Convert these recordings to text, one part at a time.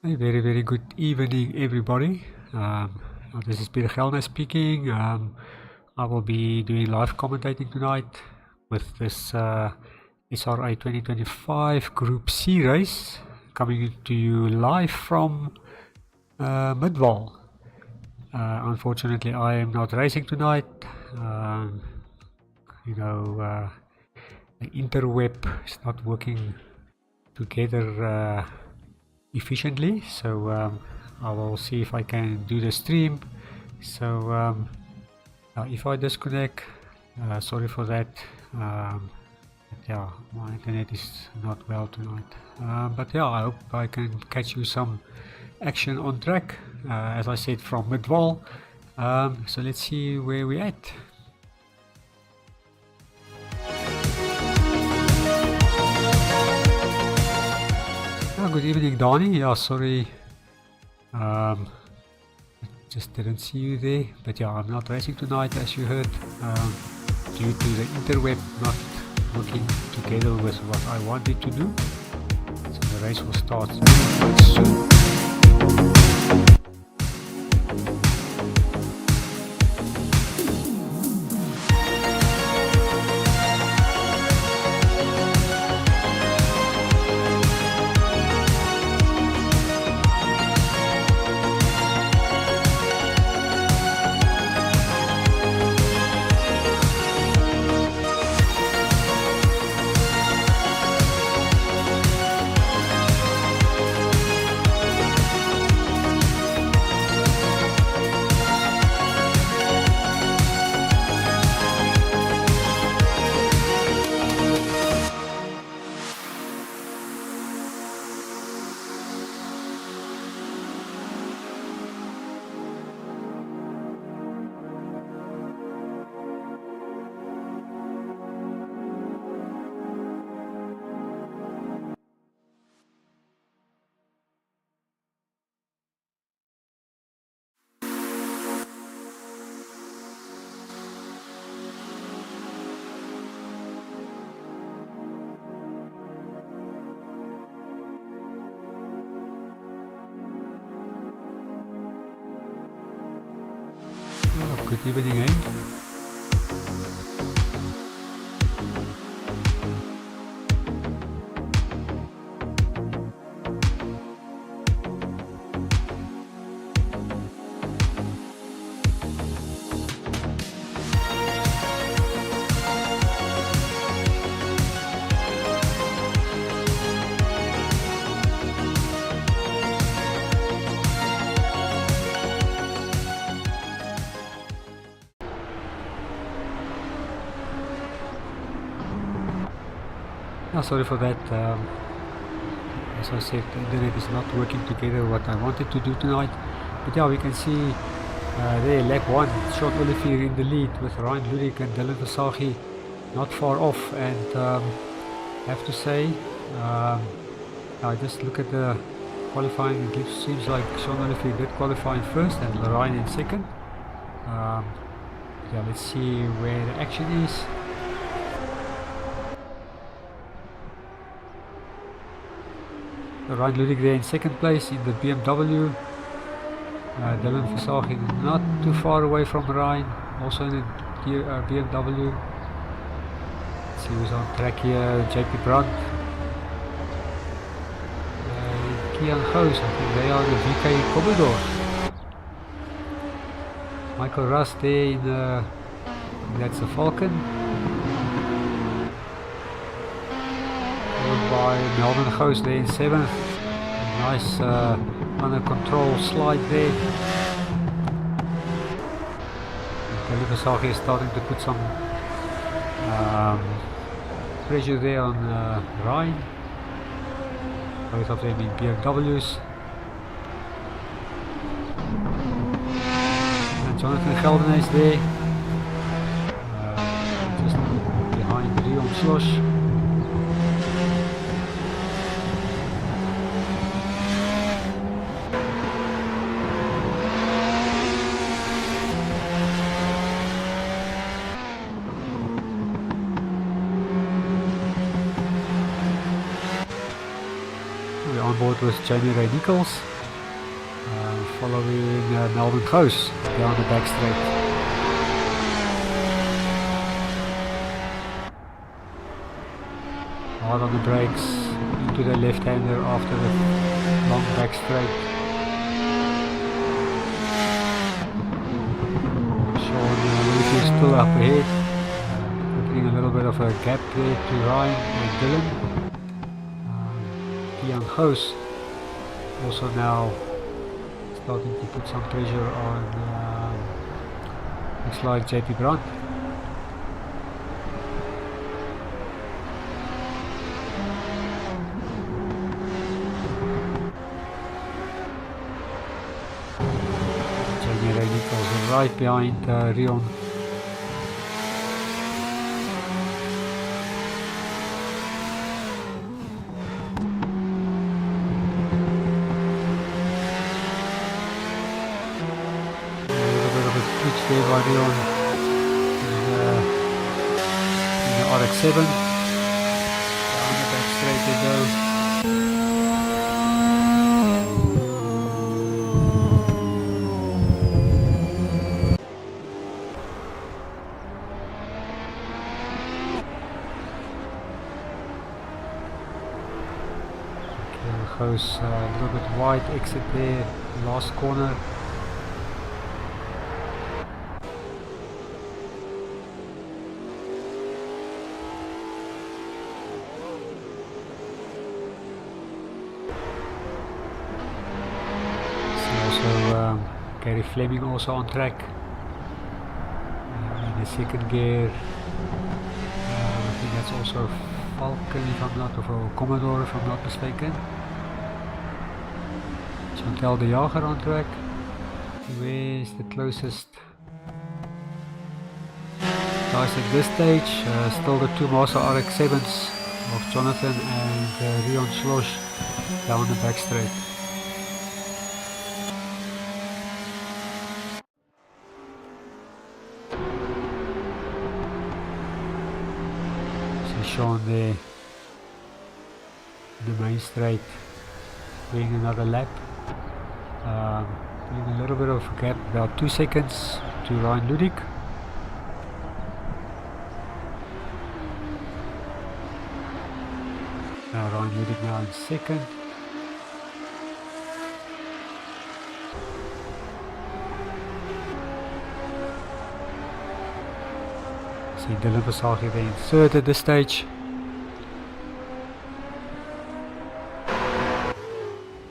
A very good evening, everybody. This is Peter Gelner speaking. I will be doing live commentating tonight with this SRA 2025 Group C race coming to you live from Midval. Unfortunately, I am not racing tonight. The interweb is not working together efficiently, so I will see if I can do the stream. So if I disconnect, sorry for that. Yeah, my internet is not well tonight, but yeah, I hope I can catch you some action on track, as I said, from Midval. So let's see where we're at. Good evening, Donnie. Yeah, sorry, just didn't see you there. But yeah, I'm not racing tonight, as you heard, due to the interweb not working together with what I wanted to do. So the race will start soon. Good evening, eh? Sorry for that. As I said, the internet is not working together what I wanted to do tonight. But yeah, we can see there, lap 1, Sean Olivier in the lead with Ryan Ludik and Dylan Versaghi not far off. And I have to say, I just look at the qualifying. It seems like Sean Olivier did qualify in first and Ryan in second. Yeah, let's see where the action is. Ryan Ludik there in second place in the BMW. Dylan Versaghi not too far away from Ryan, also in the BMW. Let's see who's on track here. JP Brandt, Kian Gous, I think they are the VK Commodores. Michael Russ there in that's a Falcon. By Melvin Gous there in 7th. Nice under control slide there. Dylan Versaghi is starting to put some pressure there on Ryan. Both of them in BMWs. And Jonathan Gelden is there. Just behind Leon Schloss. On board with Jamie Ray Nichols. following Melvin Goes down the back straight. Hard on the brakes, into the left-hander after the long back straight. Sean Lewis is still up ahead, putting a little bit of a gap there to Ryan and Dylan. Kian Goes also now starting to put some pressure on looks like JP Brandt. Jamie Ray Nichols right behind Rion. There by Rion in the RX-7. Down the back straight they go. Okay, goes a little bit wide exit there, last corner. Gary Fleming also on track in the second gear. I think that's also Falcon if I'm not, or Commodore if I'm not mistaken. Chantal de Jager on track. Where's the closest guys at this stage? Still the two Master RX-7s of Jonathan and Rion Schloss down the back straight. Sean there in the main straight doing another lap, doing a little bit of a gap, about 2 seconds to Ryan Ludik. Ryan Ludik now in second. See Dylan Versage there in third at this stage.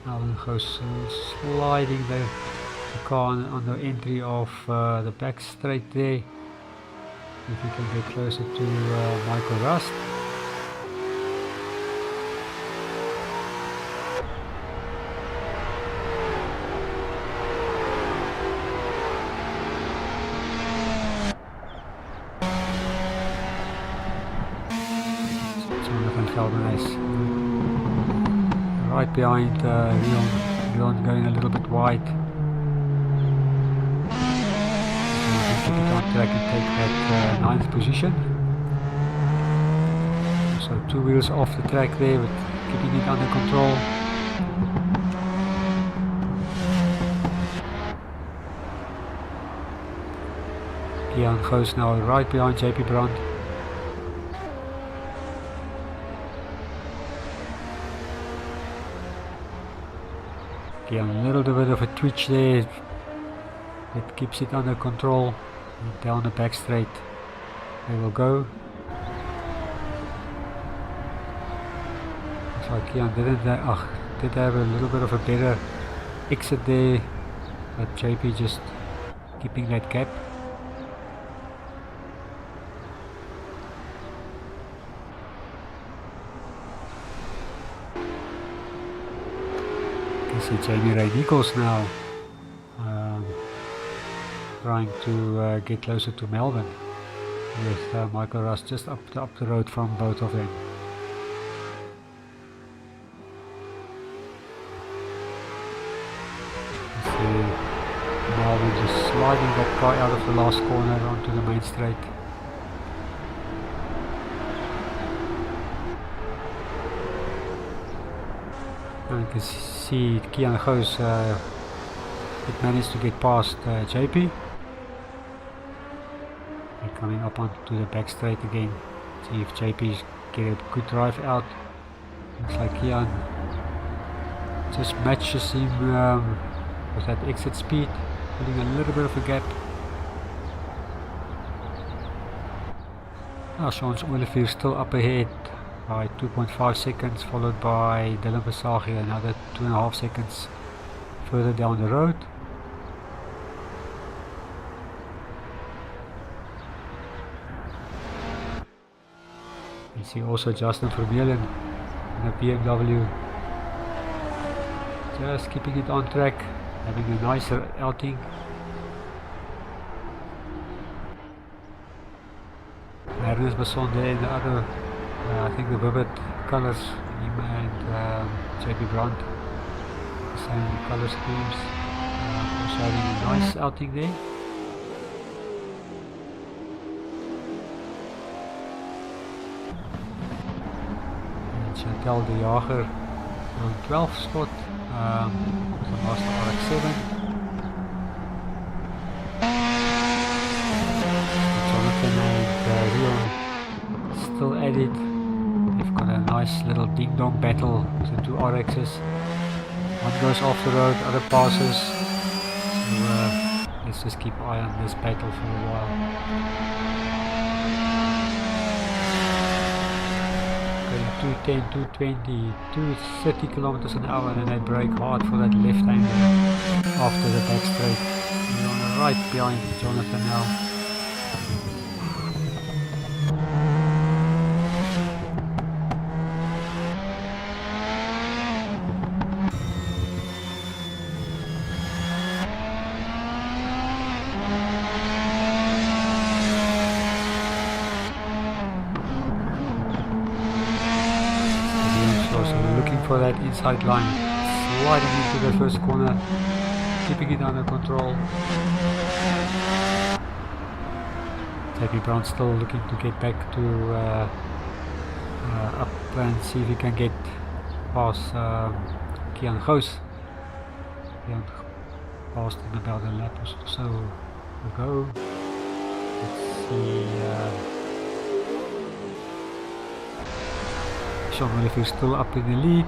Melvin goes sliding the car on the entry of the back straight there. If he can get closer to Michael Rust. Right behind Rion going a little bit wide. Keep it on track and take that 9th position. So 2 wheels off the track there, but keeping it under control. Kian goes now right behind JP Brandt. A little bit of a twitch there, it keeps it under control. And down the back straight they will go. Looks like Kian did have a little bit of a better exit there, but JP just keeping that gap. See Jamie Ray Nichols now trying to get closer to Melbourne with Michael Rust just up the road from both of them. See Melbourne just sliding that car out of the last corner onto the main straight. And you can see Kian Goes It managed to get past JP. They're coming up onto the back straight again. See if JP's get a good drive out. Looks like Kian just matches him with that exit speed, putting a little bit of a gap. Now Sean Olivier still up ahead by 2.5 seconds, followed by Dylan Besagi another 2.5 seconds further down the road. You see also Justin Vermeulen in a BMW, just keeping it on track, having a nicer outing. Ernest Besonde in the other, I think the vivid colors, him and JP Brandt, the same color schemes, also having a nice outing there. Chantal de Jager on 12th spot, the Mazda RX-7. Jonathan and Rion still at it. They've got a nice little ding-dong battle with the two RXs. One goes off the road, other passes. So let's just keep an eye on this battle for a while. 210, 220, 230 kilometers an hour, and they brake hard for that left angle after the back straight. We're on the right behind Jonathan now. For that inside line, sliding into the first corner, keeping it under control. JP Brown still looking to get back to up and see if he can get past Kian Goos. Kian passed him about a lap or so ago. Let's see. Sean Olivier still up in the lead.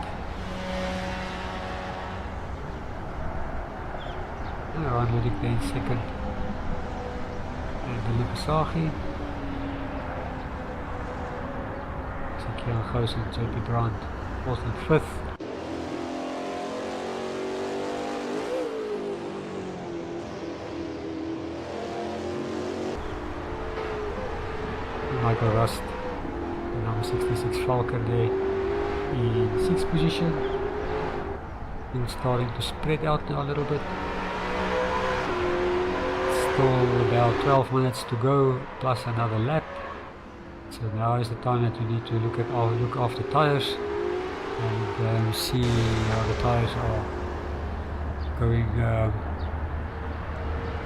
Ryan Ludwig in second. And Dylan Besagi. Kian Goos and JP Brandt was in fifth. Michael Rust, number 66 Falcon there in 6th position. He's starting to spread out now a little bit. Still about 12 minutes to go plus another lap. So now is the time that we need to look after tires and see how the tires are going.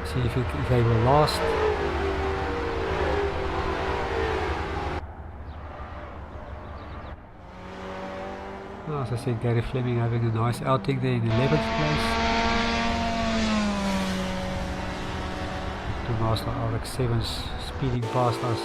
See if they will last. As I said, Gary Fleming having a nice outing there in 11th place. The two Mazda RX-7s speeding past us.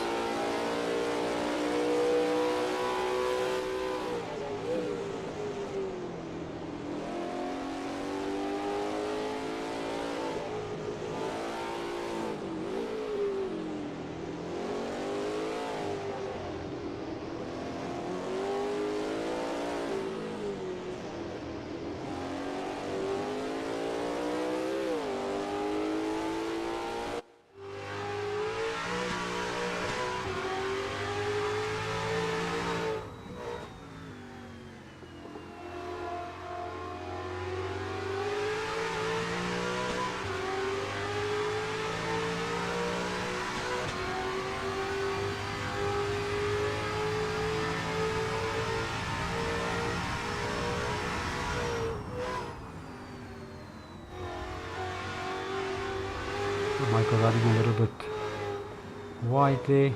Michael running a little bit wide there.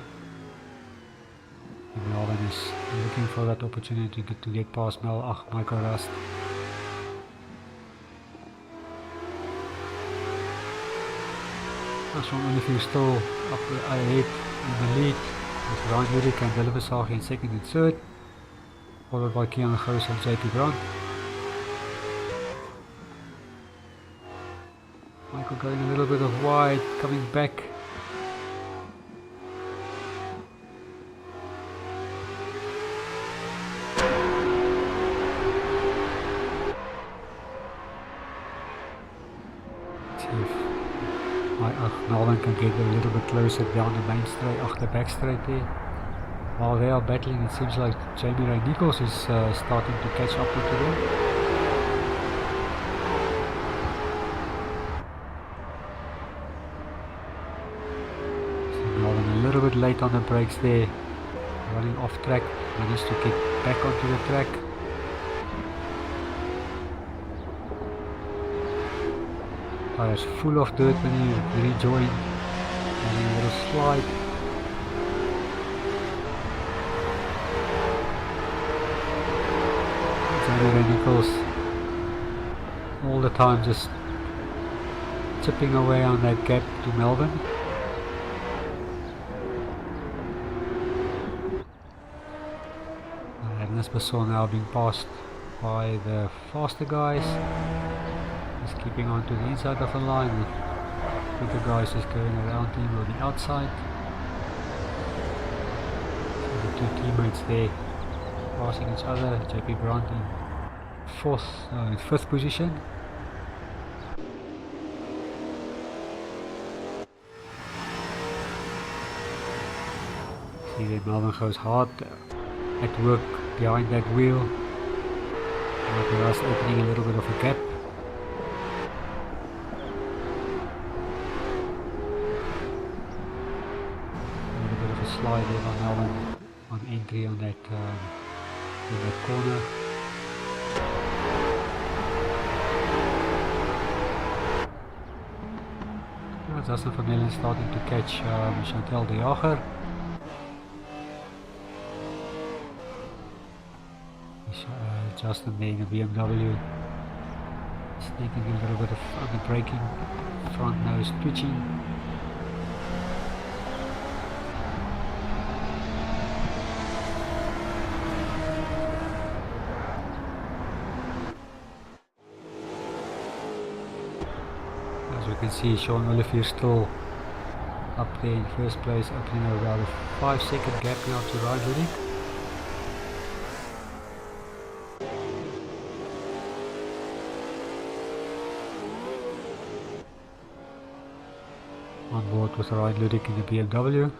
Melvin is looking for that opportunity to get past Michael Rust. Sean Olivier still up ahead in the lead with Ryan Ludik and Dylan Visagie in second and third, followed by Keanu Gous and JP Grant. Michael going a little bit of wide, coming back. Melvin can get a little bit closer down the main straight, after back straight there. While they are battling, it seems like Jamie Ray Nichols is starting to catch up with them. So Melvin a little bit late on the brakes there, running off track, managed to get back onto the track. Tires full of dirt when he rejoined, and a little slide. Jamie Ray Nichols all the time just chipping away on that gap to Melvin. And this Besson now being passed by the faster guys. He's keeping on to the inside of the line, with the guys just going around him on the outside. So the two teammates there passing each other. JP Grant in fifth position. See that Melvin goes hard at work behind that wheel. The rest opening a little bit of a gap. Slide in on Melvin on entry on that in that corner. Justin Vermeulen starting to catch Chantal de Jager. Justin there in the BMW, sneaking a little bit of under braking, front nose twitching. As you can see, Sean Olivier still up there in first place, opening about a 5-second gap now to Ryan Ludik. On board with Ryan Ludik in the BMW.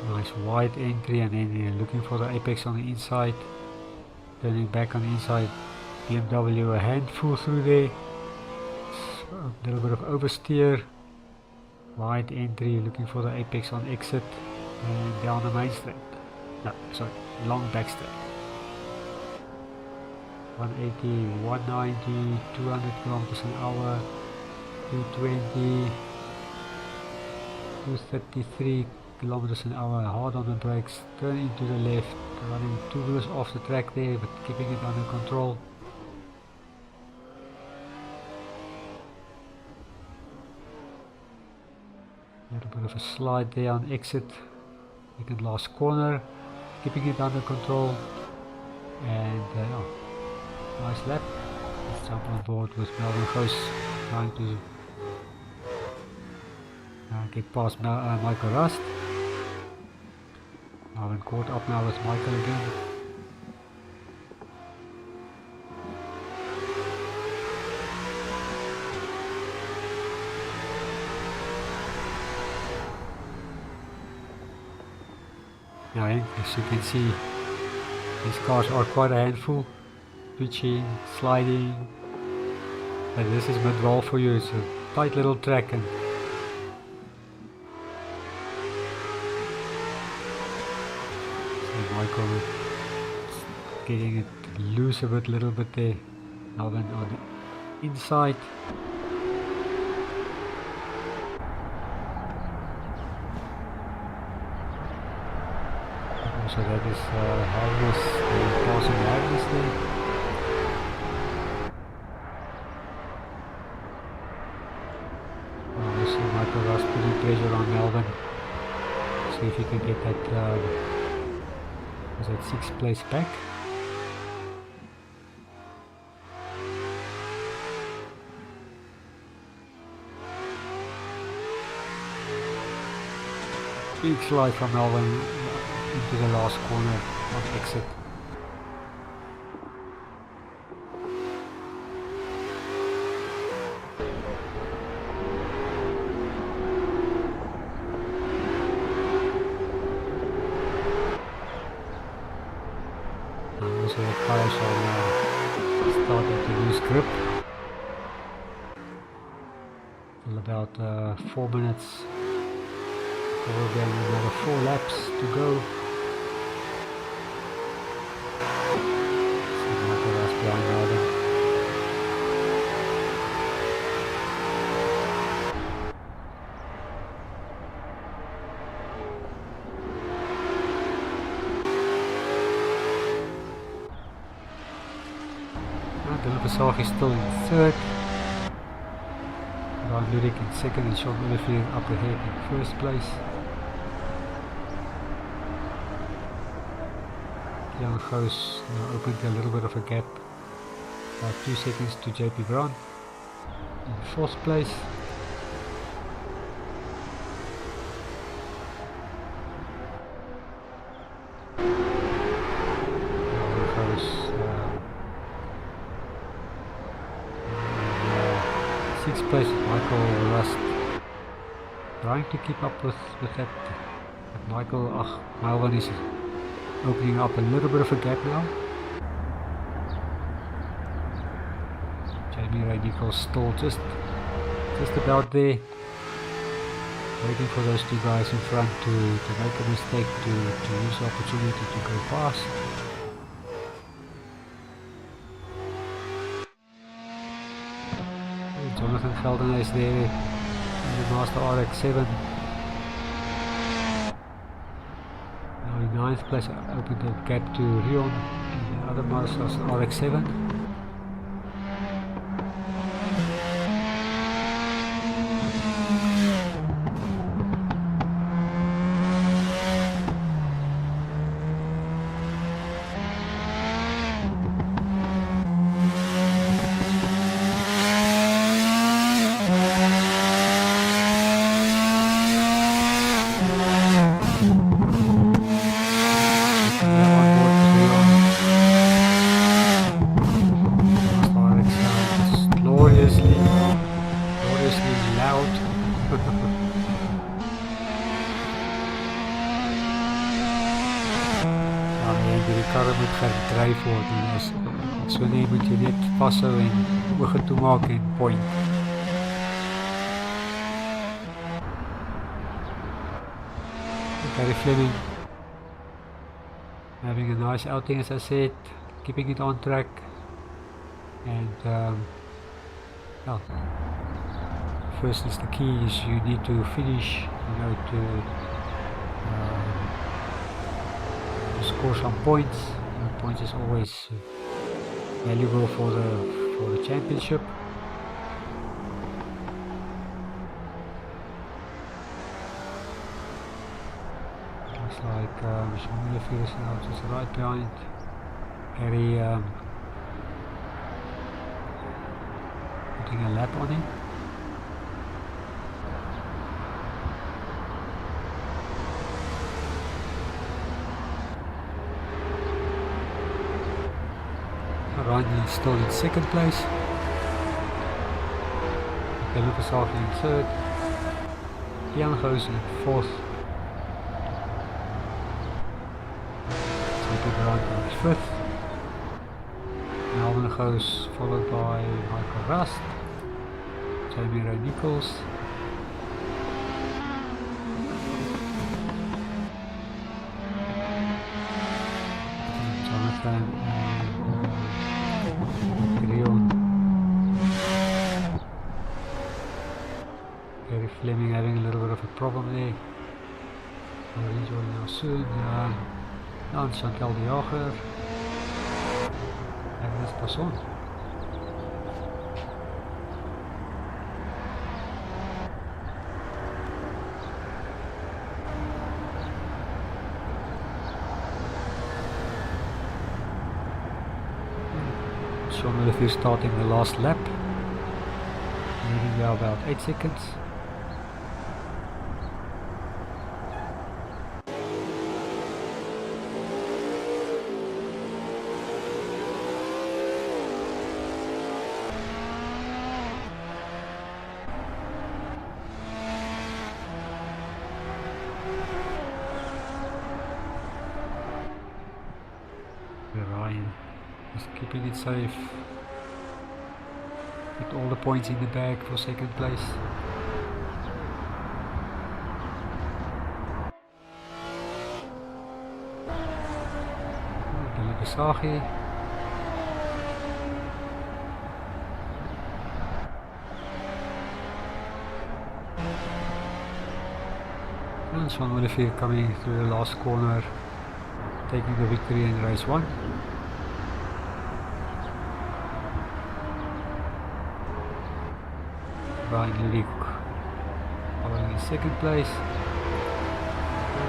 Nice wide entry, and then looking for the apex on the inside, turning back on the inside. BMW a handful through there, a little bit of oversteer, wide entry, looking for the apex on exit, and down the main straight, no sorry, long back straight. 180, 190, 200 kilometers an hour, 220, 233 kilometers an hour, hard on the brakes, turning to the left, running two wheels off the track there, but keeping it under control. A little bit of a slide there on exit, second last corner, keeping it under control, and nice lap. Let's jump on board with Melvin Gous, trying to get past Michael Rust. Melvin caught up now with Michael again. Now, as you can see, these cars are quite a handful, pitching, sliding, and this is mid-roll for you. It's a tight little track, and so Michael getting it loose a little bit there. Melvin on the inside. So that is Harness, the passing Harness there. can get that, was that 6th place back. Big slide from Melvin into the last corner on exit. And also the cars are starting to lose grip. Still about 4 minutes. Probably another 4 laps to go. See Michael Russ behind Melvin. Dylan Versage is still in 3rd. Ryan Ludik in 2nd and Sean Olivier up ahead in 1st place. Jan Goos now opened a little bit of a gap, about 2 seconds to JP Brown in 4th place. Jan Goos 6th place, Michael Rust trying to keep up with that. But Michael, Melvin is opening up a little bit of a gap now. Jamie Ray Nichols still just about there, waiting for those 2 guys in front to make a mistake, to use the opportunity to go past. Jonathan Geldener is there in the Master RX-7. Now in 9th place, opened the gap to Rion in the other Mazda's RX-7. Gedryf word en so nie moet jy net vashou en oog toe maak en point. Gary Fleming having a nice outing, as I said, keeping it on track, and well, first is the key is you need to finish, to score some points. Points is always valuable for the championship. Looks like Sean Olivier is now just right behind Harry, putting a lap on him. Ryan is still in 2nd place. Lucas Hartley in 3rd. Jan Goos in 4th. JP Brown in 5th. Melvin Goos followed by Michael Rust. Jamie Ray Nichols. Jonathan Gary Fleming having a little bit of a problem there. We'll enjoy now soon. Now Chantal de Jager. Agnes Passon. Sean Olivier starting the last lap, leading by about 8 seconds. Ryan is keeping it safe. Get all the points in the bag for second place. Dylan Besagi. And Sean Olivier coming through the last corner, taking the victory in race 1. Brian Ludik following in second place.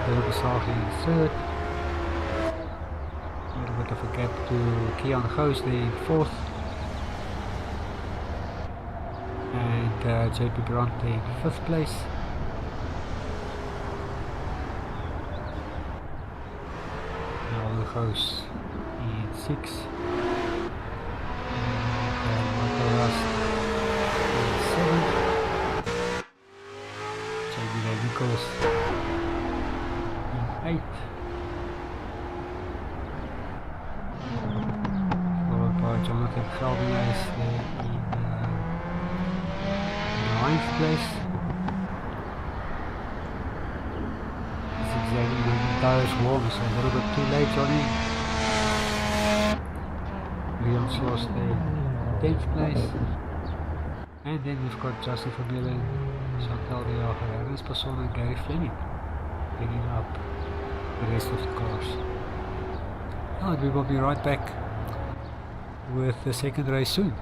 Dylan Besagi in third. A little bit of a gap to Kian Goosde in fourth. And JP Brandt in fifth place. Goes in 6, and Michael Rust in 7, Jamie Nichols in 8, followed by Jonathan Gelderhuis in 9th place. Exactly when the tires warm, so a little bit too late, Johnny. Leon Sloss in 10th place. And then we've got Justin Vermeulen, Chantal de Jager, Ernst Passon and Gary Fleming picking up the rest of the cars. And we will be right back with the second race soon.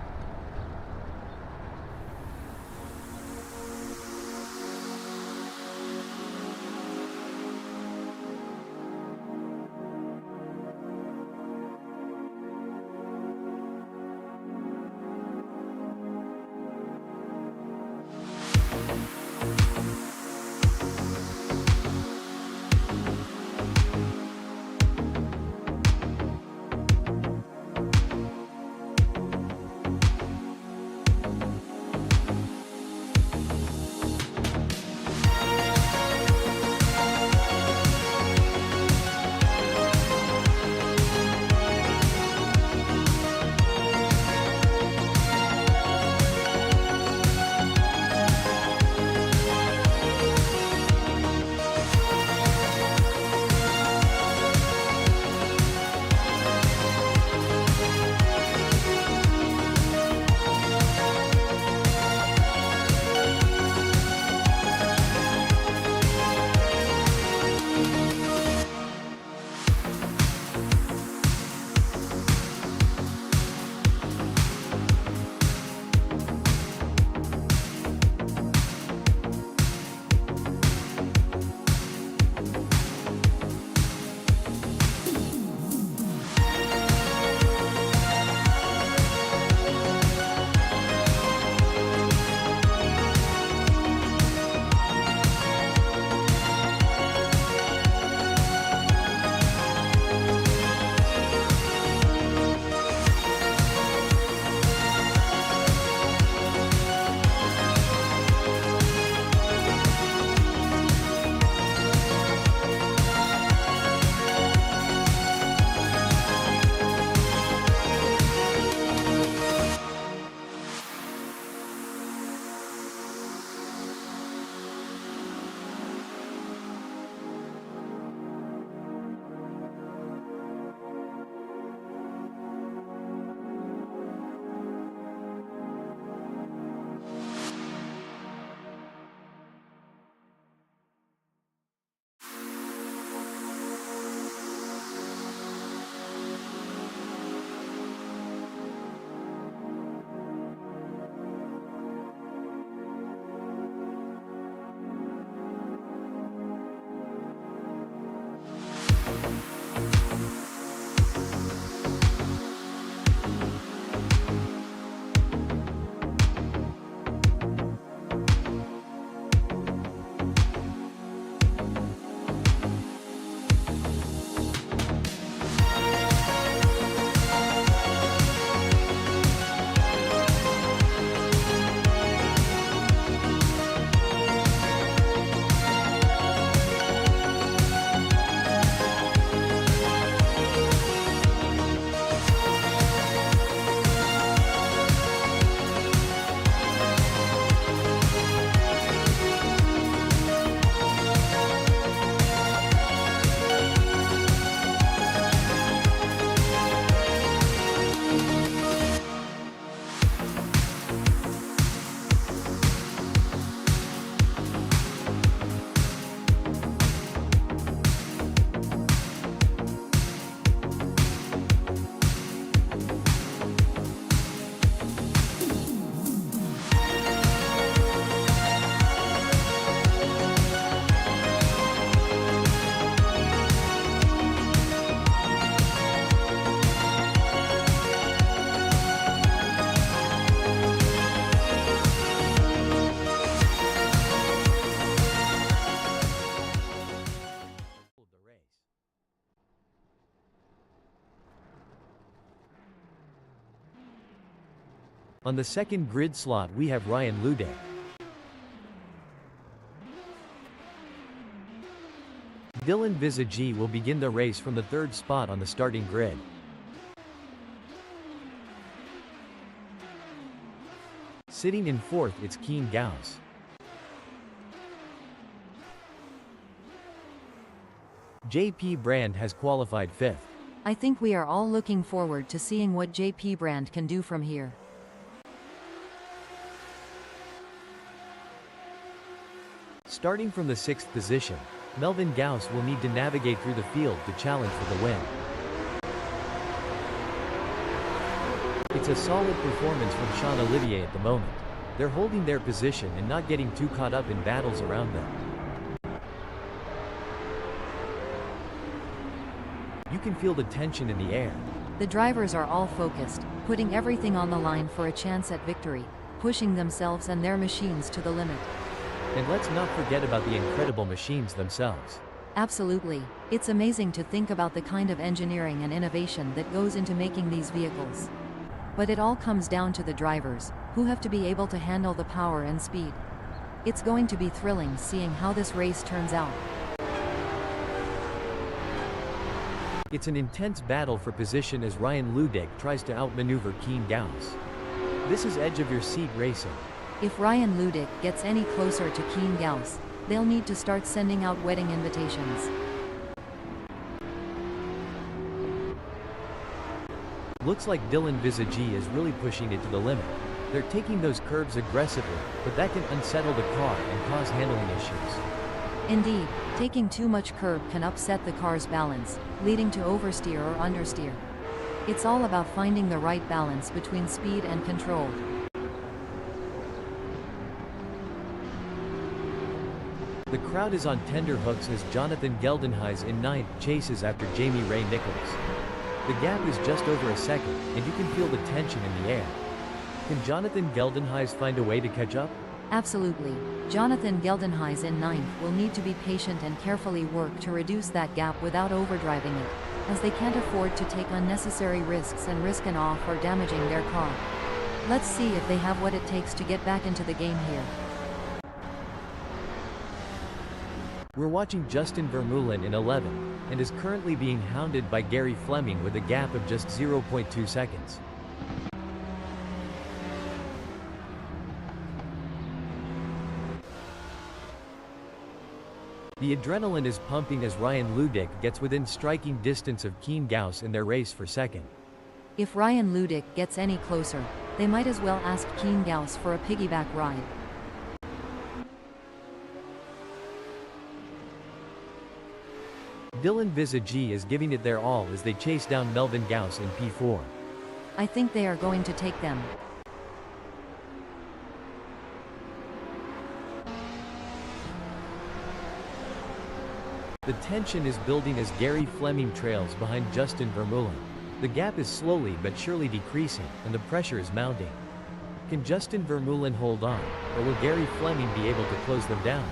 On the second grid slot we have Ryan Ludek. Dylan Visagi will begin the race from the third spot on the starting grid. Sitting in fourth it's Keen Gauss. JP Brand has qualified fifth. I think we are all looking forward to seeing what JP Brand can do from here. Starting from the sixth position, Melvin Gauss will need to navigate through the field to challenge for the win. It's a solid performance from Sean Olivier at the moment. They're holding their position and not getting too caught up in battles around them. You can feel the tension in the air. The drivers are all focused, putting everything on the line for a chance at victory, pushing themselves and their machines to the limit. And let's not forget about the incredible machines themselves. Absolutely. It's amazing to think about the kind of engineering and innovation that goes into making these vehicles. But it all comes down to the drivers, who have to be able to handle the power and speed. It's going to be thrilling seeing how this race turns out. It's an intense battle for position as Ryan Ludek tries to outmaneuver Keen Gauss. This is edge-of-your-seat racing. If Ryan Ludek gets any closer to Keen Gauss, they'll need to start sending out wedding invitations. Looks like Dylan Visagi is really pushing it to the limit. They're taking those curves aggressively, but that can unsettle the car and cause handling issues. Indeed, taking too much curb can upset the car's balance, leading to oversteer or understeer. It's all about finding the right balance between speed and control. The crowd is on tenterhooks as Jonathan Geldenhuys in ninth chases after Jamie Ray Nichols. The gap is just over a second, and you can feel the tension in the air. Can Jonathan Geldenhuys find a way to catch up? Absolutely. Jonathan Geldenhuys in ninth will need to be patient and carefully work to reduce that gap without overdriving it, as they can't afford to take unnecessary risks and risk an off or damaging their car. Let's see if they have what it takes to get back into the game here. We're watching Justin Vermeulen in 11, and is currently being hounded by Gary Fleming with a gap of just 0.2 seconds. The adrenaline is pumping as Ryan Ludek gets within striking distance of Keen Gauss in their race for second. If Ryan Ludek gets any closer, they might as well ask Keen Gauss for a piggyback ride. Dylan Visagi is giving it their all as they chase down Melvin Gauss in P4. I think they are going to take them. The tension is building as Gary Fleming trails behind Justin Vermeulen. The gap is slowly but surely decreasing, and the pressure is mounting. Can Justin Vermeulen hold on, or will Gary Fleming be able to close them down?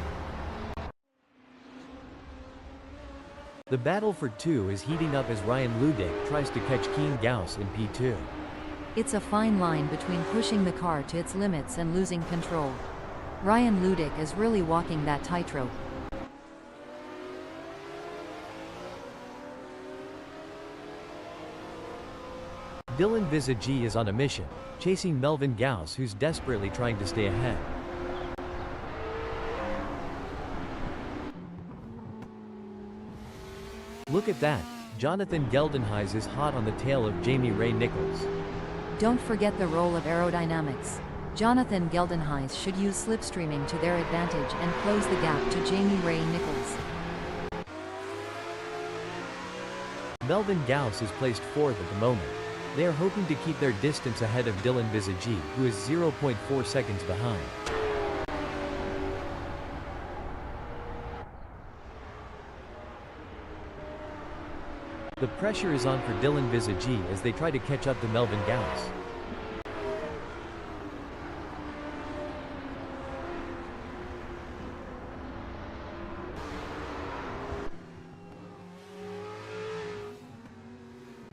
The battle for two is heating up as Ryan Ludek tries to catch Keen Gauss in P2. It's a fine line between pushing the car to its limits and losing control. Ryan Ludek is really walking that tightrope. Dylan Visagi is on a mission, chasing Melvin Gauss, who's desperately trying to stay ahead. Look at that, Jonathan Geldenhuys is hot on the tail of Jamie Ray Nichols. Don't forget the role of aerodynamics. Jonathan Geldenhuys should use slipstreaming to their advantage and close the gap to Jamie Ray Nichols. Melvin Gauss is placed fourth at the moment. They are hoping to keep their distance ahead of Dylan Visagi, who is 0.4 seconds behind. The pressure is on for Dylan Visagi as they try to catch up to Melvin Gauss.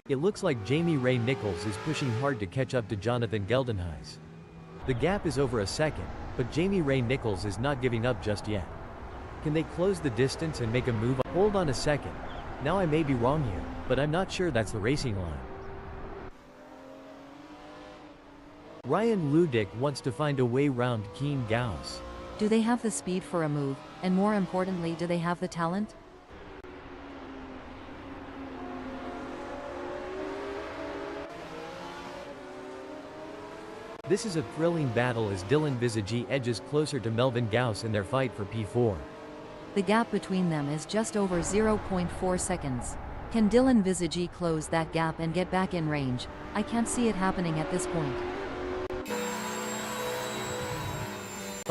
It looks like Jamie Ray Nichols is pushing hard to catch up to Jonathan Geldenhuys. The gap is over a second, but Jamie Ray Nichols is not giving up just yet. Can they close the distance and make a move? Hold on a second. Now I may be wrong here, but I'm not sure that's the racing line. Ryan Ludick wants to find a way round Keen Gauss. Do they have the speed for a move, and more importantly, do they have the talent? This is a thrilling battle as Dylan Visagi edges closer to Melvin Gauss in their fight for P4. The gap between them is just over 0.4 seconds. Can Dylan Visagi close that gap and get back in range? I can't see it happening at this point.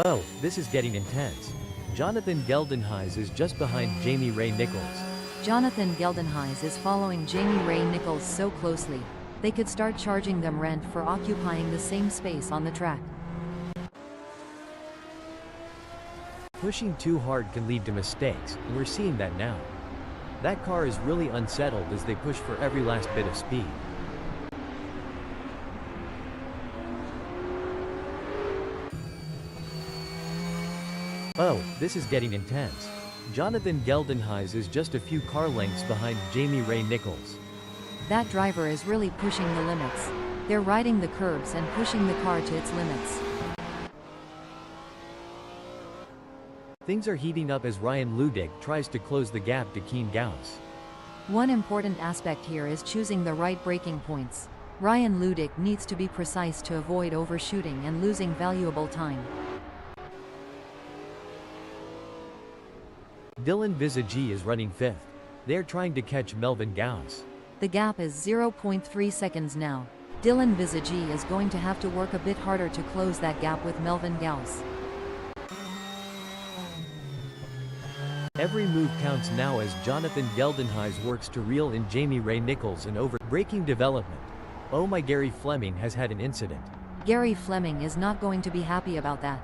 Oh, this is getting intense. Jonathan Geldenhuys is just behind Jamie Ray Nichols. Jonathan Geldenhuys is following Jamie Ray Nichols so closely, they could start charging them rent for occupying the same space on the track. Pushing too hard can lead to mistakes, and we're seeing that now. That car is really unsettled as they push for every last bit of speed. Oh, this is getting intense. Jonathan Geldenhuys is just a few car lengths behind Jamie Ray Nichols. That driver is really pushing the limits. They're riding the curbs and pushing the car to its limits. Things are heating up as Ryan Ludick tries to close the gap to Keen Gauss. One important aspect here is choosing the right braking points. Ryan Ludick needs to be precise to avoid overshooting and losing valuable time. Dylan Visagi is running fifth. They're trying to catch Melvin Gauss. The gap is 0.3 seconds now. Dylan Visagi is going to have to work a bit harder to close that gap with Melvin Gauss. Every move counts now as Jonathan Geldenhuys works to reel in Jamie Ray Nichols and over. Braking development. Oh my, Gary Fleming has had an incident. Gary Fleming is not going to be happy about that.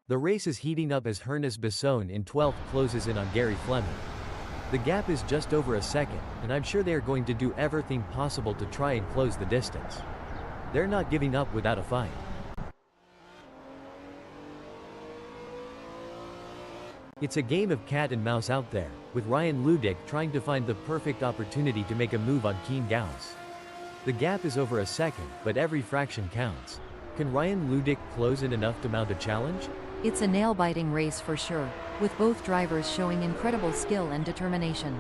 The race is heating up as Hernes Besson in 12th closes in on Gary Fleming. The gap is just over a second, and I'm sure they are going to do everything possible to try and close the distance. They're not giving up without a fight. It's a game of cat and mouse out there, with Ryan Ludick trying to find the perfect opportunity to make a move on Keen Gauss. The gap is over a second, but every fraction counts. Can Ryan Ludick close it enough to mount a challenge? It's a nail-biting race for sure, with both drivers showing incredible skill and determination.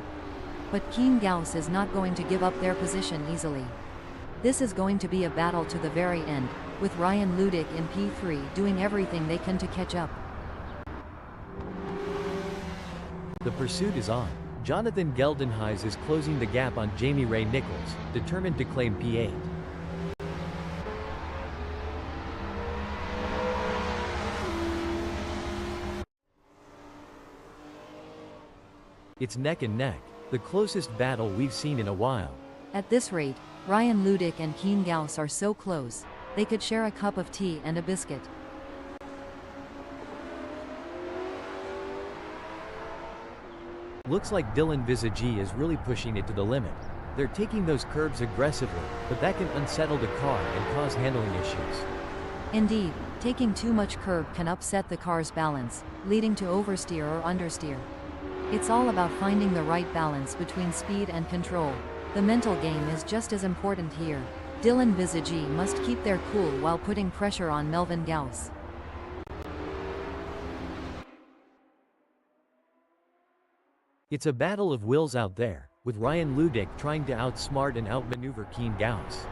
But Keen Gauss is not going to give up their position easily. This is going to be a battle to the very end, with Ryan Ludick in P3 doing everything they can to catch up. The pursuit is on. Jonathan Geldenhuys is closing the gap on Jamie Ray Nichols, determined to claim P8. It's neck and neck, the closest battle we've seen in a while. At this rate, Ryan Ludick and Keen Gauss are so close, they could share a cup of tea and a biscuit. Looks like Dylan Visagi is really pushing it to the limit. They're taking those curbs aggressively, but that can unsettle the car and cause handling issues. Indeed, taking too much curb can upset the car's balance, leading to oversteer or understeer. It's all about finding the right balance between speed and control. The mental game is just as important here. Dylan Visagi must keep their cool while putting pressure on Melvin Gauss. It's a battle of wills out there, with Ryan Ludick trying to outsmart and outmaneuver Keen Gauss.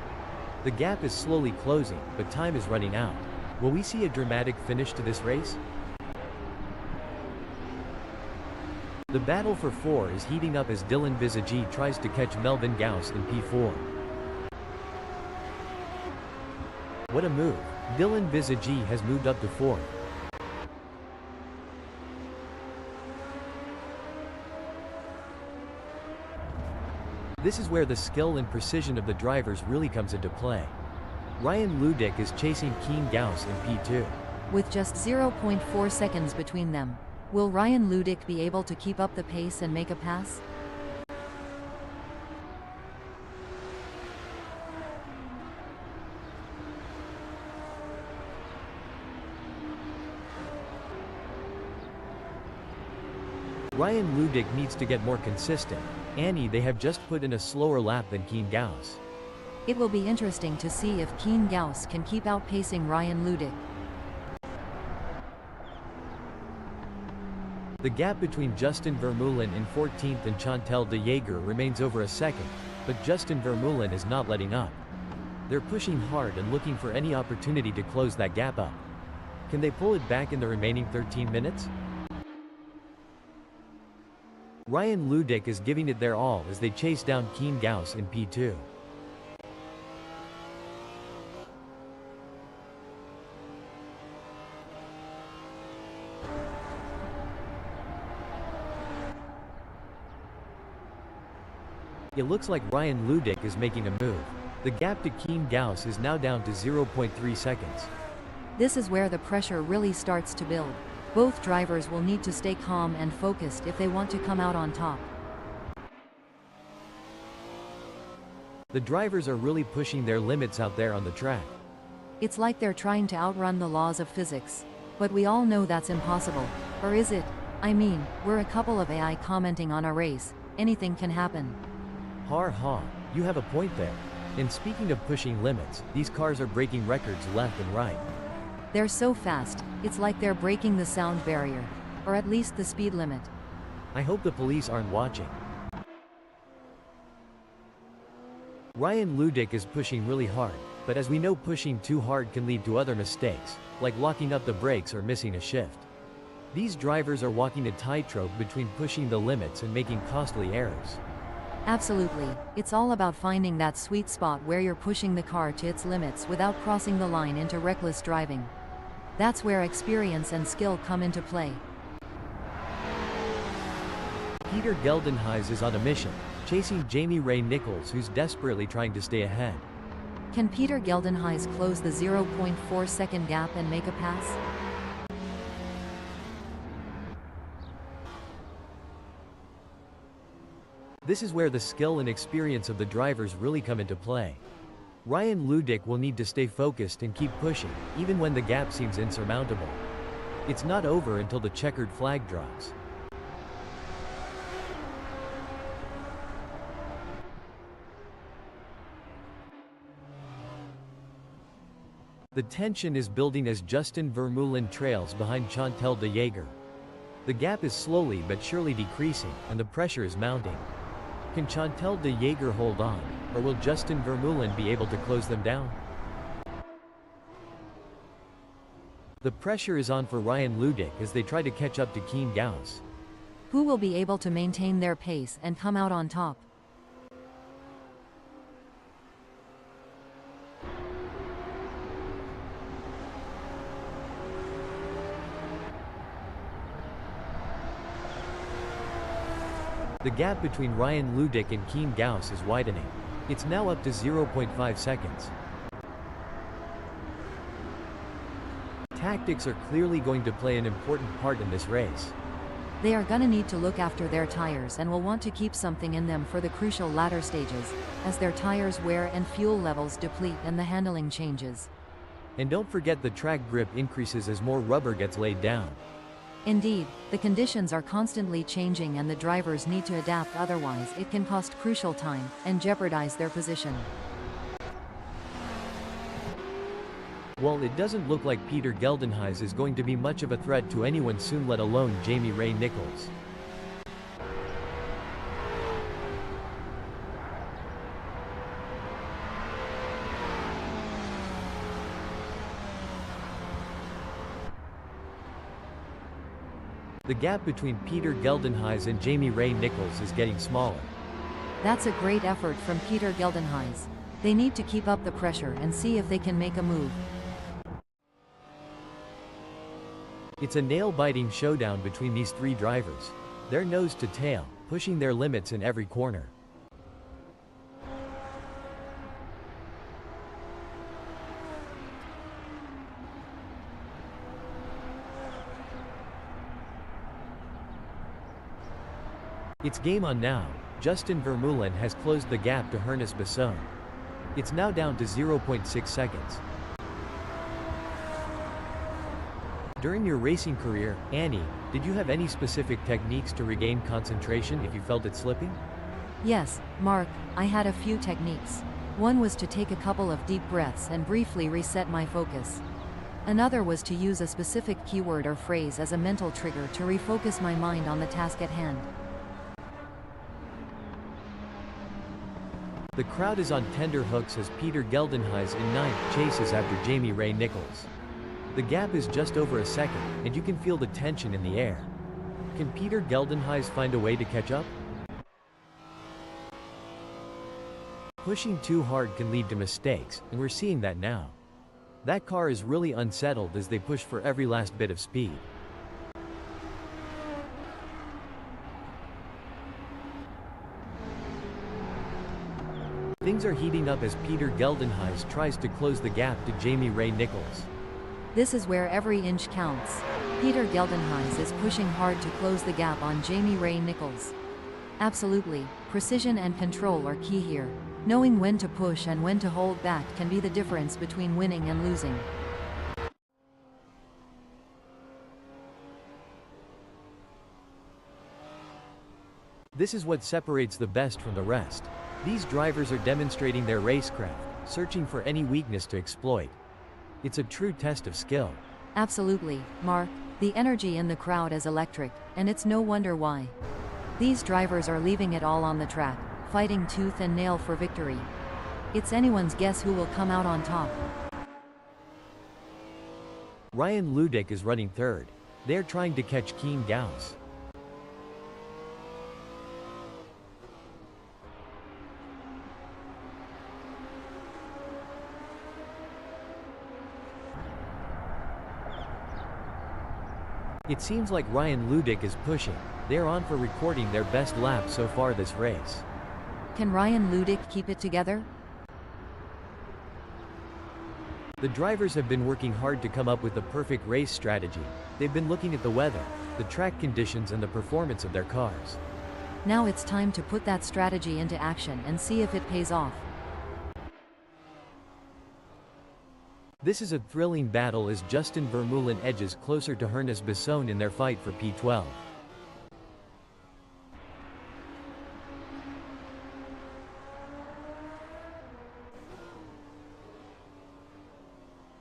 The gap is slowly closing, but time is running out. Will we see a dramatic finish to this race? The battle for 4 is heating up as Dylan Visagi tries to catch Melvin Gauss in P4. What a move! Dylan Visagi has moved up to 4th. This is where the skill and precision of the drivers really comes into play. Ryan Ludick is chasing Keen Gauss in P2. With just 0.4 seconds between them, will Ryan Ludick be able to keep up the pace and make a pass? Ryan Ludick needs to get more consistent. Annie, they have just put in a slower lap than Keen Gauss. It will be interesting to see if Keen Gauss can keep outpacing Ryan Ludick. The gap between Justin Vermeulen in 14th and Chantal de Jager remains over a second, but Justin Vermeulen is not letting up. They're pushing hard and looking for any opportunity to close that gap up. Can they pull it back in the remaining 13 minutes? Ryan Ludick is giving it their all as they chase down Keen Gauss in P2. It looks like Ryan Ludick is making a move. The gap to Keen Gauss is now down to 0.3 seconds. This is where the pressure really starts to build. Both drivers will need to stay calm and focused if they want to come out on top. The drivers are really pushing their limits out there on the track. It's like they're trying to outrun the laws of physics. But we all know that's impossible. Or is it? I mean, we're a couple of AI commenting on a race. Anything can happen. Har ha, you have a point there. And speaking of pushing limits, these cars are breaking records left and right. They're so fast, it's like they're breaking the sound barrier. Or at least the speed limit. I hope the police aren't watching. Ryan Ludick is pushing really hard, but as we know, pushing too hard can lead to other mistakes, like locking up the brakes or missing a shift. These drivers are walking a tightrope between pushing the limits and making costly errors. Absolutely, it's all about finding that sweet spot where you're pushing the car to its limits without crossing the line into reckless driving. That's where experience and skill come into play. Peter Geldenhuys is on a mission, chasing Jamie Ray Nichols, who's desperately trying to stay ahead. Can Peter Geldenhuys close the 0.4 second gap and make a pass? This is where the skill and experience of the drivers really come into play. Ryan Ludick will need to stay focused and keep pushing, even when the gap seems insurmountable. It's not over until the checkered flag drops. The tension is building as Justin Vermeulen trails behind Chantal de Jager. The gap is slowly but surely decreasing, and the pressure is mounting. Can Chantal de Jager hold on, or will Justin Vermeulen be able to close them down? The pressure is on for Ryan Ludick as they try to catch up to Keen Gauss. Who will be able to maintain their pace and come out on top? The gap between Ryan Ludick and Keen Gauss is widening. It's now up to 0.5 seconds. Tactics are clearly going to play an important part in this race. They are gonna need to look after their tires and will want to keep something in them for the crucial latter stages, as their tires wear and fuel levels deplete and the handling changes. And don't forget the track grip increases as more rubber gets laid down. Indeed, the conditions are constantly changing and the drivers need to adapt, otherwise it can cost crucial time and jeopardize their position. Well, it doesn't look like Peter Geldenhuys is going to be much of a threat to anyone soon, let alone Jamie Ray Nichols. The gap between Peter Geldenhuys and Jamie Ray Nichols is getting smaller. That's a great effort from Peter Geldenhuys. They need to keep up the pressure and see if they can make a move. It's a nail-biting showdown between these three drivers. They're nose to tail, pushing their limits in every corner. It's game on now. Justin Vermeulen has closed the gap to Ernest Besson. It's now down to 0.6 seconds. During your racing career, Annie, did you have any specific techniques to regain concentration if you felt it slipping? Yes, Mark, I had a few techniques. One was to take a couple of deep breaths and briefly reset my focus. Another was to use a specific keyword or phrase as a mental trigger to refocus my mind on the task at hand. The crowd is on tender hooks as Peter Geldenhuys in ninth chases after Jamie Ray Nichols. The gap is just over a second, and you can feel the tension in the air. Can Peter Geldenhuys find a way to catch up? Pushing too hard can lead to mistakes, and we're seeing that now. That car is really unsettled as they push for every last bit of speed. Things are heating up as Peter Geldenhuys tries to close the gap to Jamie Ray Nichols. This is where every inch counts. Peter Geldenhuys is pushing hard to close the gap on Jamie Ray Nichols. Absolutely, precision and control are key here. Knowing when to push and when to hold back can be the difference between winning and losing. This is what separates the best from the rest. These drivers are demonstrating their racecraft, searching for any weakness to exploit. It's a true test of skill. Absolutely, Mark. The energy in the crowd is electric, and it's no wonder why. These drivers are leaving it all on the track, fighting tooth and nail for victory. It's anyone's guess who will come out on top. Ryan Ludick is running third. They're trying to catch Keen Gauss. It seems like Ryan Ludick is pushing. They're on for recording their best lap so far this race. Can Ryan Ludick keep it together? The drivers have been working hard to come up with the perfect race strategy. They've been looking at the weather, the track conditions and the performance of their cars. Now it's time to put that strategy into action and see if it pays off. This is a thrilling battle as Justin Vermeulen edges closer to Ernest Bisson in their fight for P12.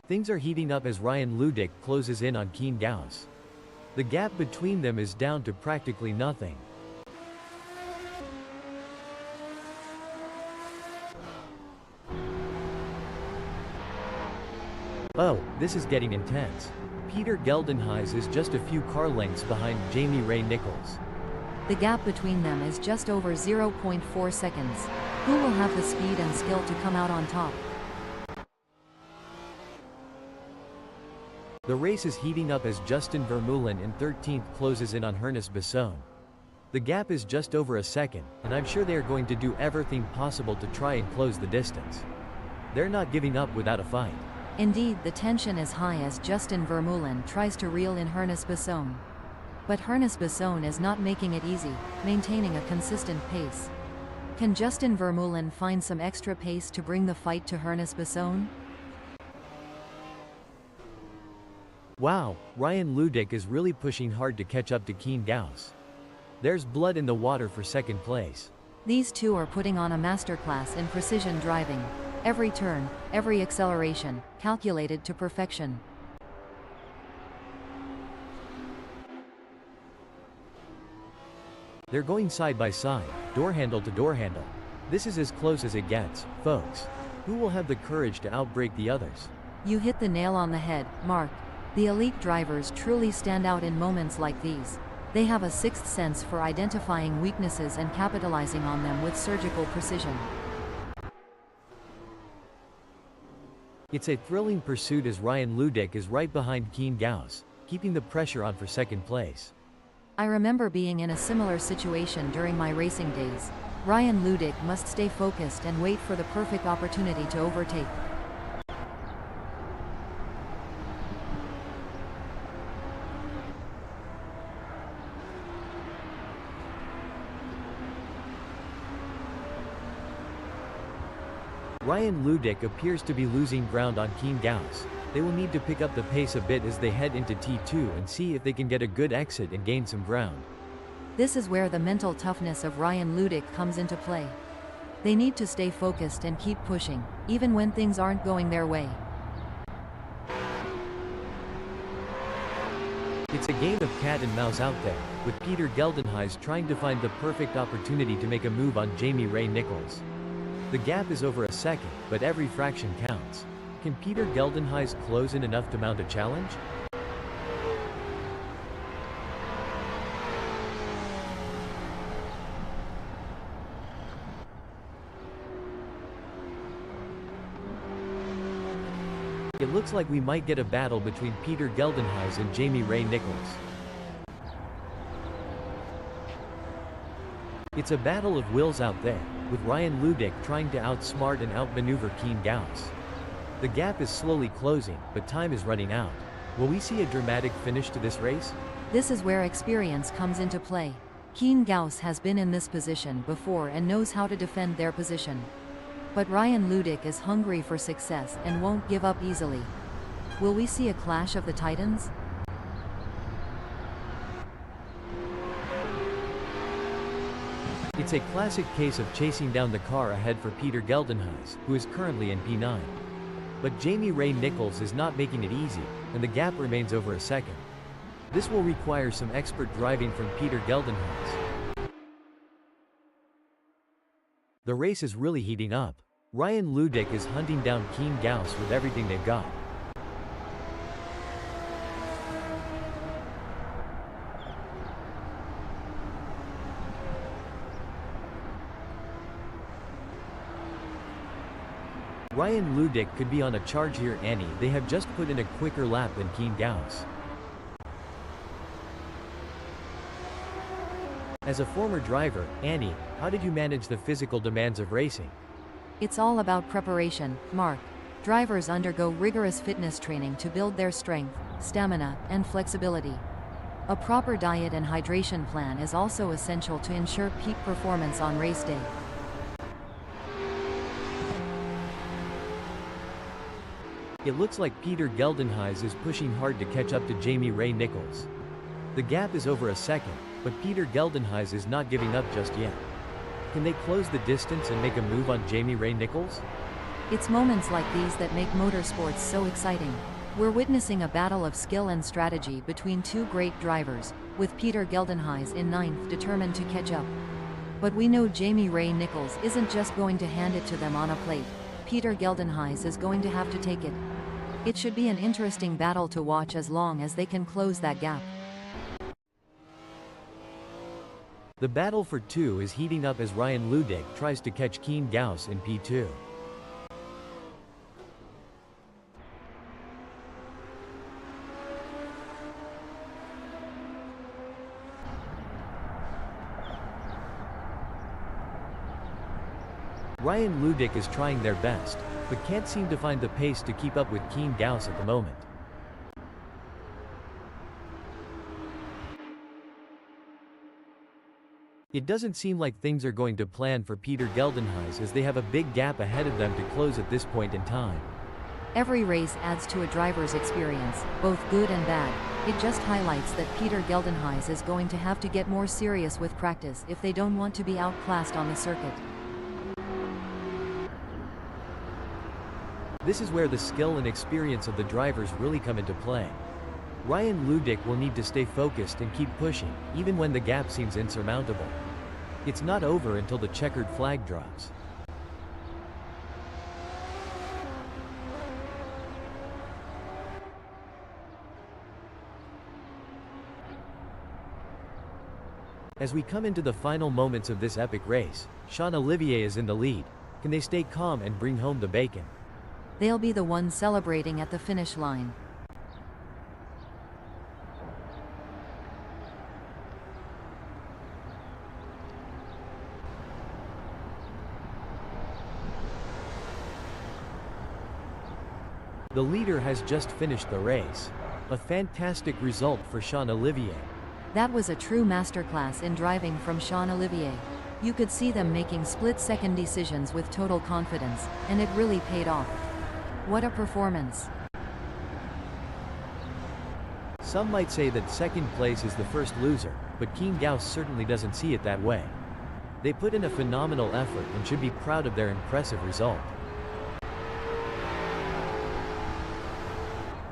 Things are heating up as Ryan Ludick closes in on Keen Gauss. The gap between them is down to practically nothing. Oh, this is getting intense. Peter Geldenhuys is just a few car lengths behind Jamie Ray Nichols. The gap between them is just over 0.4 seconds. Who will have the speed and skill to come out on top? The race is heating up as Justin Vermeulen in 13th closes in on Ernest Bisson. The gap is just over a second, and I'm sure they are going to do everything possible to try and close the distance. They're not giving up without a fight. Indeed, the tension is high as Justin Vermeulen tries to reel in Ernest Bisson. But Ernest Bisson is not making it easy, maintaining a consistent pace. Can Justin Vermeulen find some extra pace to bring the fight to Ernest Bisson? Wow, Ryan Ludick is really pushing hard to catch up to Keen Gauss. There's blood in the water for second place. These two are putting on a masterclass in precision driving. Every turn, every acceleration, calculated to perfection. They're going side by side, door handle to door handle. This is as close as it gets, folks. Who will have the courage to outbrake the others? You hit the nail on the head, Mark. The elite drivers truly stand out in moments like these. They have a sixth sense for identifying weaknesses and capitalizing on them with surgical precision. It's a thrilling pursuit as Ryan Ludick is right behind Keen Gauss, keeping the pressure on for second place. I remember being in a similar situation during my racing days. Ryan Ludick must stay focused and wait for the perfect opportunity to overtake. Ryan Ludick appears to be losing ground on Keen Gauss. They will need to pick up the pace a bit as they head into T2 and see if they can get a good exit and gain some ground. This is where the mental toughness of Ryan Ludick comes into play. They need to stay focused and keep pushing, even when things aren't going their way. It's a game of cat and mouse out there, with Peter Geldenhuys trying to find the perfect opportunity to make a move on Jamie Ray Nichols. The gap is over a second, but every fraction counts. Can Peter Geldenhuys close in enough to mount a challenge? It looks like we might get a battle between Peter Geldenhuys and Jamie Ray Nichols. It's a battle of wills out there, with Ryan Ludick trying to outsmart and outmaneuver Keen Gauss. The gap is slowly closing, but time is running out. Will we see a dramatic finish to this race? This is where experience comes into play. Keen Gauss has been in this position before and knows how to defend their position. But Ryan Ludick is hungry for success and won't give up easily. Will we see a clash of the titans? It's a classic case of chasing down the car ahead for Peter Geldenhuys, who is currently in P9. But Jamie Ray Nichols is not making it easy, and the gap remains over a second. This will require some expert driving from Peter Geldenhuys. The race is really heating up. Ryan Ludick is hunting down Keen Gauss with everything they've got. Ryan Ludick could be on a charge here. Annie, they have just put in a quicker lap than Keen Gauss. As a former driver, Annie, how did you manage the physical demands of racing? It's all about preparation, Mark. Drivers undergo rigorous fitness training to build their strength, stamina, and flexibility. A proper diet and hydration plan is also essential to ensure peak performance on race day. It looks like Peter Geldenhuys is pushing hard to catch up to Jamie Ray Nichols. The gap is over a second, but Peter Geldenhuys is not giving up just yet. Can they close the distance and make a move on Jamie Ray Nichols? It's moments like these that make motorsports so exciting. We're witnessing a battle of skill and strategy between two great drivers, with Peter Geldenhuys in ninth determined to catch up. But we know Jamie Ray Nichols isn't just going to hand it to them on a plate. Peter Geldenhuys is going to have to take it. It should be an interesting battle to watch as long as they can close that gap. The battle for 2 is heating up as Ryan Ludick tries to catch Keen Gauss in P2. Ryan Ludick is trying their best, but can't seem to find the pace to keep up with Keen Gauss at the moment. It doesn't seem like things are going to plan for Peter Geldenhuys as they have a big gap ahead of them to close at this point in time. Every race adds to a driver's experience, both good and bad. It just highlights that Peter Geldenhuys is going to have to get more serious with practice if they don't want to be outclassed on the circuit. This is where the skill and experience of the drivers really come into play. Ryan Ludick will need to stay focused and keep pushing, even when the gap seems insurmountable. It's not over until the checkered flag drops. As we come into the final moments of this epic race, Sean Olivier is in the lead. Can they stay calm and bring home the bacon? They'll be the ones celebrating at the finish line. The leader has just finished the race. A fantastic result for Sean Olivier. That was a true masterclass in driving from Sean Olivier. You could see them making split-second decisions with total confidence, and it really paid off. What a performance! Some might say that second place is the first loser, but Keen Gauss certainly doesn't see it that way. They put in a phenomenal effort and should be proud of their impressive result.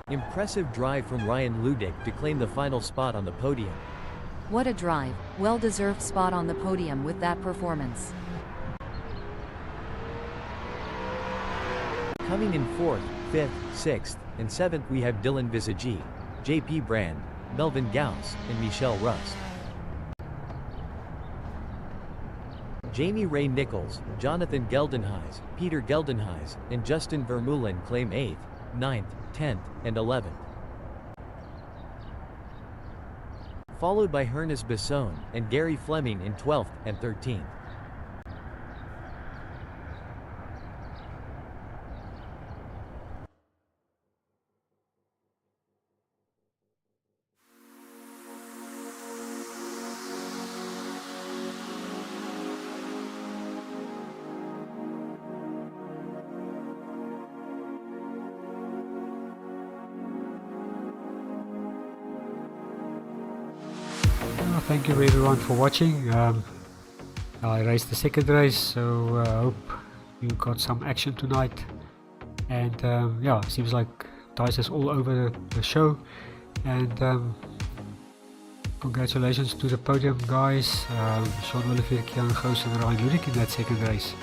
Impressive drive from Ryan Ludik to claim the final spot on the podium. What a drive, well-deserved spot on the podium with that performance. Coming in 4th, 5th, 6th, and 7th we have Dylan Visagi, JP Brand, Melvin Gauss, and Michelle Rust. Jamie Ray Nichols, Jonathan Geldenhuys, Peter Geldenhuys, and Justin Vermeulen claim 8th, 9th, 10th, and 11th. Followed by Hernes Besson and Gary Fleming in 12th and 13th. Thank you everyone for watching. I raced the second race, so I hope you got some action tonight. And yeah, seems like dice is all over the show. And congratulations to the podium guys. Sean Olivier, Kian Goos and Ryan Ludik in that second race.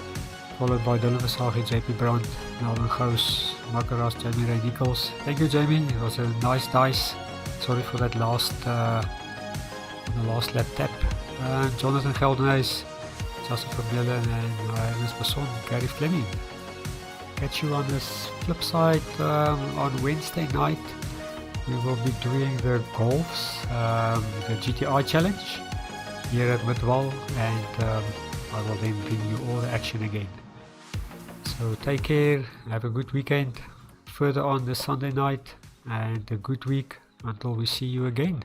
Followed by Dylan Visagi, JP Brandt, Melvin Goos, Marco Ras, Jamie Ray Nichols. Thank you Jamie, it was a nice dice. Sorry for that last lap tap. Jonathan Geldenhuys, Justin Vermeulen and Hernes Besson, Gary Fleming. Catch you on this flip side on Wednesday night. We will be doing the golfs, the GTI challenge here at Midwall, and I will then bring you all the action again. So take care, have a good weekend further on this Sunday night, and a good week until we see you again.